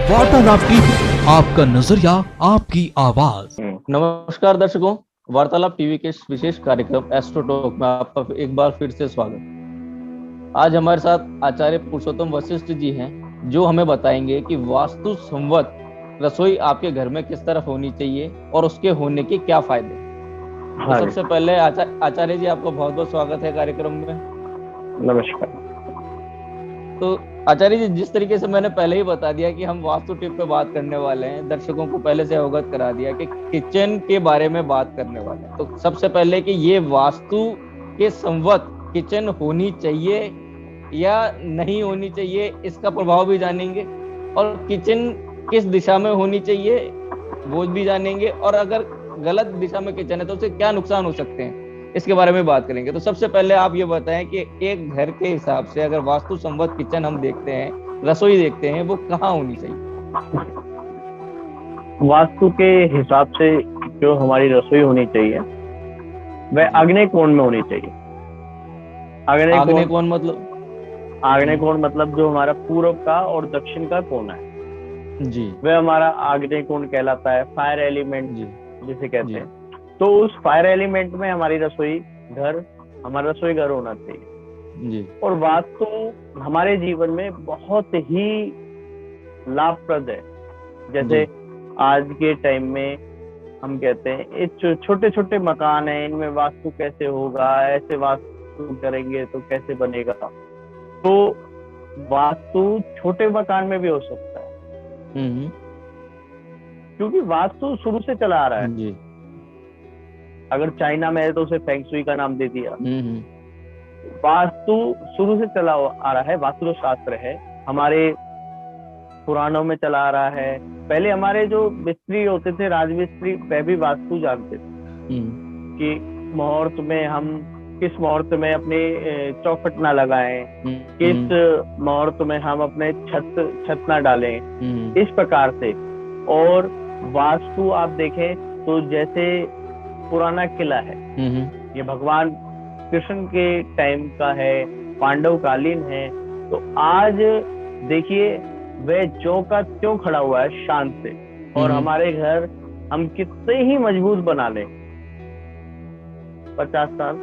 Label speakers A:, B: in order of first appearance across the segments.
A: वार्तालाप टीवी, आपका नजरिया, आपकी आवाज।
B: नमस्कार दर्शकों, वार्तालाप टीवी के इस विशेष कार्यक्रम एस्ट्रो टॉक में आपका एक बार फिर से स्वागत। आज हमारे साथ आचार्य पुरुषोत्तम वशिष्ठ जी हैं, जो हमें बताएंगे कि वास्तु संवत रसोई आपके घर में किस तरह होनी चाहिए और उसके होने के क्या फायदे। तो सबसे पहले आचार्य जी, आपका बहुत बहुत स्वागत है कार्यक्रम में।
C: नमस्कार।
B: तो आचार्य जी, जिस तरीके से मैंने पहले ही बता दिया कि हम वास्तु टिप पे बात करने वाले हैं, दर्शकों को पहले से अवगत करा दिया कि किचन के बारे में बात करने वाले हैं, तो सबसे पहले कि ये वास्तु के संवत किचन होनी चाहिए या नहीं होनी चाहिए, इसका प्रभाव भी जानेंगे, और किचन किस दिशा में होनी चाहिए वो भी जानेंगे, और अगर गलत दिशा में किचन है तो उससे क्या नुकसान हो सकते हैं, इसके बारे में बात करेंगे। तो सबसे पहले आप ये बताएं कि एक घर के हिसाब से अगर वास्तु संवत किचन हम देखते हैं, रसोई देखते हैं, वो कहाँ होनी चाहिए?
C: वास्तु के हिसाब से जो हमारी रसोई होनी चाहिए वह आग्नेय कोण में होनी चाहिए।
B: आग्नेय कोण मतलब?
C: आग्नेय कोण मतलब जो हमारा पूर्व का और दक्षिण का कोण है
B: जी,
C: वह हमारा आग्नेय कोण कहलाता है। फायर एलिमेंट
B: जी,
C: जिसे कहते हैं। तो उस फायर एलिमेंट में हमारा रसोई घर होना चाहिए
B: जी।
C: और वास्तु हमारे जीवन में बहुत ही लाभप्रद है। जैसे आज के टाइम में हम कहते हैं ये छोटे छोटे मकान हैं, इनमें वास्तु कैसे होगा, ऐसे वास्तु करेंगे तो कैसे बनेगा। तो वास्तु छोटे मकान में भी हो सकता है, क्योंकि वास्तु शुरू से चला आ रहा है।
B: जी।
C: अगर चाइना में है तो उसे फेंग शुई का नाम दे दिया। वास्तु शुरू से चला आ रहा है। वास्तु शास्त्र है, हमारे पुराणों में चला आ रहा है। पहले हमारे जो मिस्त्री होते थे, राजमिस्त्री, वह भी वास्तु जानते थे कि मुहूर्त में हम किस मुहूर्त में अपने चौखट ना लगाएं, किस मुहूर्त में हम अपने छत ना डालें, इस प्रकार से। और वास्तु आप देखें तो जैसे पुराना किला है, ये भगवान कृष्ण के टाइम का है, पांडव कालीन है। तो आज देखिए वह ज्यों का त्यों खड़ा हुआ है शान से। और हमारे घर हम कितने ही मजबूत बना लें, 50 साल,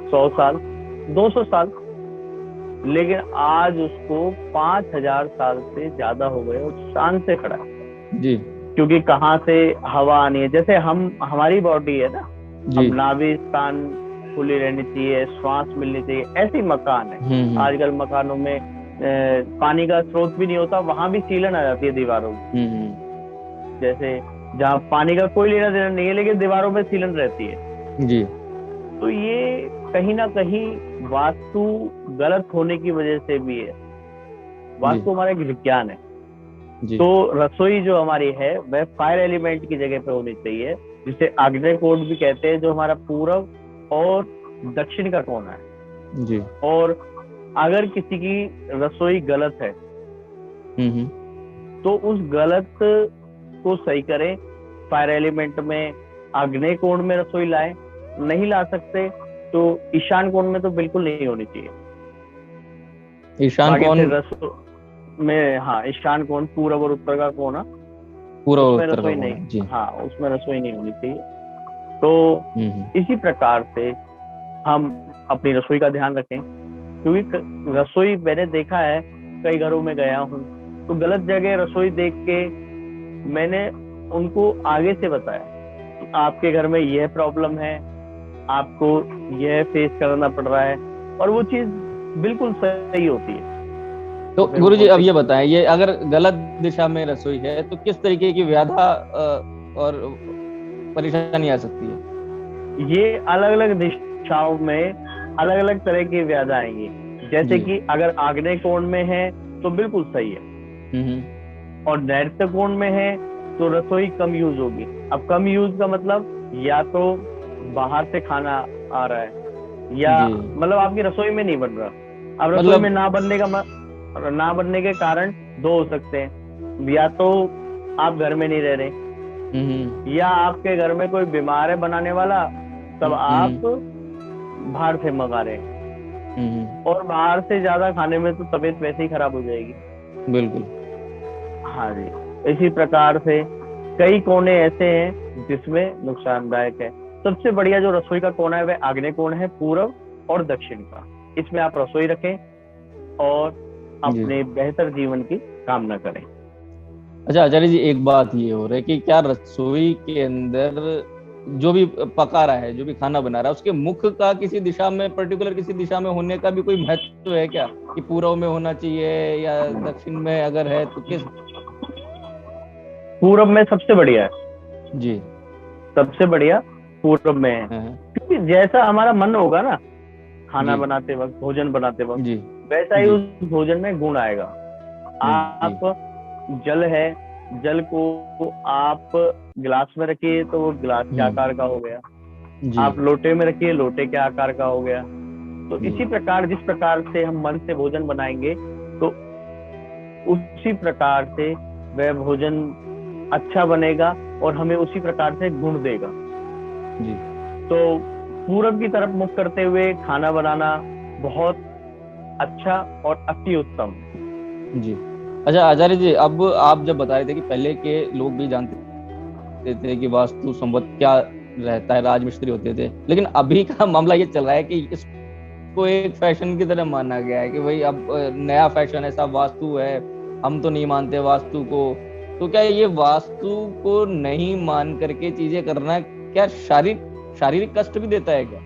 C: 100 साल, 200 साल, लेकिन आज उसको 5000 साल से ज्यादा हो गए और शान से खड़ा है
B: जी।
C: क्योंकि कहाँ से हवा आनी है। जैसे हमारी बॉडी है ना, हम नाभि स्थान खुली रहनी चाहिए, श्वास मिलनी चाहिए, ऐसी मकान है। आजकल मकानों में पानी का स्रोत भी नहीं होता, वहां भी सीलन आ जाती है दीवारों में। जैसे जहाँ पानी का कोई लेना देना नहीं है, लेकिन दीवारों में सीलन रहती है
B: जी।
C: तो ये कहीं ना कहीं वास्तु गलत होने की वजह से भी है। वास्तु हमारा एक विज्ञान है। तो रसोई जो हमारी है वह फायर एलिमेंट की जगह पे होनी चाहिए, जिसे आग्नेय कोण भी कहते हैं, जो हमारा पूर्व और दक्षिण का कोण है
B: जी।
C: और अगर किसी की रसोई गलत है तो उस गलत को सही करें। फायर एलिमेंट में आग्नेय कोण में रसोई लाएं, नहीं ला सकते तो ईशान कोण में तो बिल्कुल नहीं होनी चाहिए।
B: ईशान कोण
C: में, हाँ, ईशान कोण पूर्व और उत्तर का कोण,
B: पूरा
C: उसमें
B: उत्तर
C: रसोई नहीं, जी, हाँ, उसमें रसोई नहीं होनी चाहिए। तो इसी प्रकार से हम अपनी रसोई का ध्यान रखें, क्योंकि रसोई मैंने देखा है, कई घरों में गया हूँ तो गलत जगह रसोई देख के मैंने उनको आगे से बताया कि आपके घर में यह प्रॉब्लम है, आपको यह फेस करना पड़ रहा है, और वो चीज बिल्कुल सही होती है।
B: तो गुरुजी, अब ये बताएं, ये अगर गलत दिशा में रसोई है तो किस तरीके की व्याधा और परेशानी आ सकती है?
C: ये अलग अलग दिशाओं में अलग अलग तरह की व्याधा आएंगी। जैसे कि अगर आग्नेय कोण में है तो बिल्कुल सही है, और नैऋत्य कोण में है तो रसोई कम यूज होगी। अब कम यूज का मतलब या तो बाहर से खाना आ रहा है, या मतलब आपकी रसोई में नहीं बन रहा। अब रसोई में ना बनने के कारण दो हो सकते हैं, या तो आप घर में नहीं रह रहे, या आपके घर में कोई बीमार है बनाने वाला, तब आप बाहर से मंगा रहे हैं, और बाहर से ज्यादा खाने में तो तबीयत वैसे ही खराब हो जाएगी।
B: बिल्कुल।
C: हाँ जी, इसी प्रकार से कई कोने ऐसे हैं जिसमें नुकसानदायक है। सबसे बढ़िया जो रसोई का कोना है वह आग्नेय कोण है, पूर्व और दक्षिण का। इसमें आप रसोई रखें और अपने बेहतर जीवन की कामना करें।
B: अच्छा आचार्य जी, एक बात ये हो रहा है कि क्या रसोई के अंदर जो भी पका रहा है, जो भी खाना बना रहा है, उसके मुख का किसी दिशा में, पर्टिकुलर किसी दिशा में होने का भी कोई महत्व है क्या, कि पूर्व में होना चाहिए या दक्षिण में अगर है तो किस?
C: पूर्व में सबसे बढ़िया है
B: जी,
C: सबसे बढ़िया पूर्व में है, क्योंकि जैसा हमारा मन होगा ना खाना बनाते वक्त, भोजन बनाते वक्त, वैसा ही उस भोजन में गुण आएगा। आप जल है, जल को आप गिलास में रखिए तो वो गिलास के आकार का हो गया, आप लोटे में रखिए लोटे के आकार का हो गया। तो इसी प्रकार जिस प्रकार से हम मन से भोजन बनाएंगे तो उसी प्रकार से वह भोजन अच्छा बनेगा और हमें उसी प्रकार से गुण देगा।
B: जी।
C: तो पूरब की तरफ मुख करते हुए खाना बनाना बहुत अच्छा और अति उत्तम।
B: जी। अच्छा आचार्य जी, अब आप जब बता रहे थे कि पहले के लोग भी जानते थे कि वास्तु संवत क्या रहता है, राजमिस्त्री होते थे, लेकिन अभी का मामला ये चल रहा है कि इसको एक फैशन की तरह माना गया है कि भाई अब नया फैशन है, सब वास्तु है, हम तो नहीं मानते वास्तु को। तो क्या ये वास्तु को नहीं मान करके चीजें करना क्या शारीरिक कष्ट भी देता है क्या?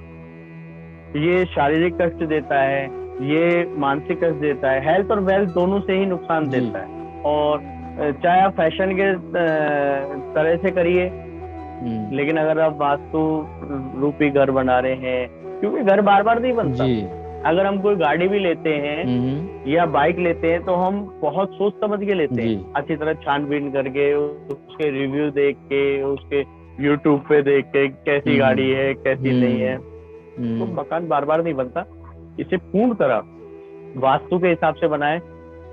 C: ये शारीरिक कष्ट देता है, ये मानसिक कष्ट देता है, हेल्थ और वेल्थ दोनों से ही नुकसान देता है। और चाहे आप फैशन के तरह से करिए, लेकिन अगर आप वास्तु रूपी घर बना रहे हैं, क्योंकि घर बार बार नहीं बनता। अगर हम कोई गाड़ी भी लेते हैं या बाइक लेते हैं तो हम बहुत सोच समझ के लेते हैं, अच्छी तरह छानबीन करके, उसके रिव्यू देख के, उसके यूट्यूब पे देख के कैसी गाड़ी है कैसी नहीं है। तो मकान बार बार नहीं बनता, इसे पूर्ण तरह वास्तु के हिसाब से बनाए।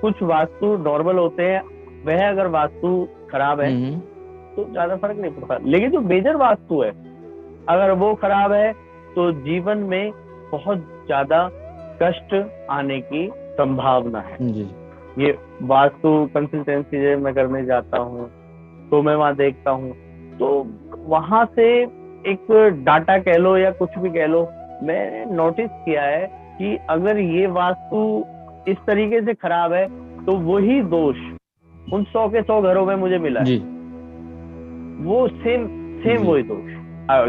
C: कुछ वास्तु नॉर्मल होते हैं, वह अगर वास्तु खराब है तो ज्यादा फर्क नहीं पड़ता, लेकिन जो मेजर वास्तु है अगर वो खराब है तो जीवन में बहुत ज्यादा कष्ट आने की संभावना है। ये वास्तु कंसल्टेंसी मैं करने जाता हूँ तो मैं वहां देखता हूँ, तो वहां से एक डाटा कह लो या कुछ भी कह लो, मैंने नोटिस किया है कि अगर ये वास्तु इस तरीके से खराब है तो वही दोष उन 100 के 100 घरों में मुझे मिला है। वो सेम वही दोष।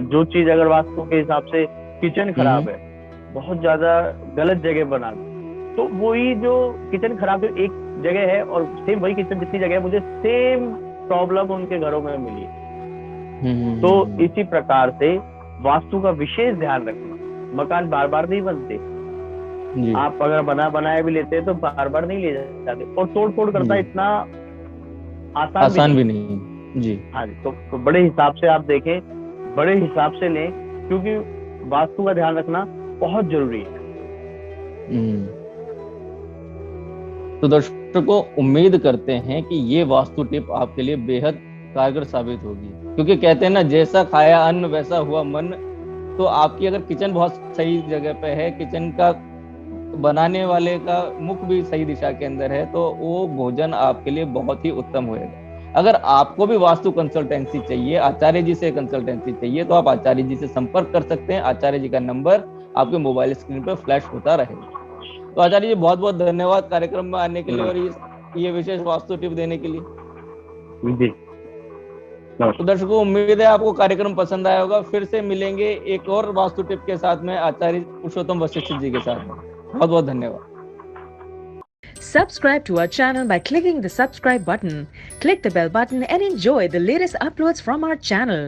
C: जो चीज अगर वास्तु के हिसाब से किचन खराब है, बहुत ज्यादा गलत जगह बना, तो वही जो किचन खराब एक जगह है और सेम वही किचन जितनी जगह है, मुझे सेम प्रॉब्लम उनके घरों में मिली। तो इसी प्रकार से वास्तु का विशेष ध्यान रखना। मकान बार बार नहीं बनते, आप अगर बनाया भी लेते हैं तो बार बार नहीं ले जाते, और तोड़ फोड़ करना इतना आसान भी नहीं। जी हाँ जी। तो बड़े हिसाब से आप देखें, बड़े हिसाब से लें, क्योंकि वास्तु का ध्यान रखना बहुत जरूरी है।
B: तो दर्शकों, उम्मीद करते हैं कि ये वास्तु टिप आपके लिए बेहद कारगर साबित होगी, क्योंकि कहते हैं ना, जैसा खाया अन्न वैसा हुआ मन। तो आपकी अगर किचन बहुत सही जगह पे है, किचन का बनाने वाले का मुख भी सही दिशा के अंदर है, तो वो भोजन आपके लिए बहुत ही उत्तम होएगा। अगर आपको भी वास्तु कंसल्टेंसी चाहिए, आचार्य जी से कंसल्टेंसी चाहिए, तो आप आचार्य जी से संपर्क कर सकते हैं। आचार्य जी का नंबर आपके मोबाइल स्क्रीन पर फ्लैश होता रहेगा। तो आचार्य जी, बहुत बहुत धन्यवाद कार्यक्रम में आने के लिए और ये विशेष वास्तु टिप देने के लिए। तो दर्शकों, उम्मीद है आपको कार्यक्रम पसंद आया होगा। फिर से मिलेंगे एक और वास्तु टिप के साथ में आचार्य पुरुषोत्तम वशिष्ठ जी के साथ में। बहुत बहुत धन्यवाद।
D: Subscribe to our channel by clicking the subscribe button. Click the bell button and enjoy the latest uploads from our channel.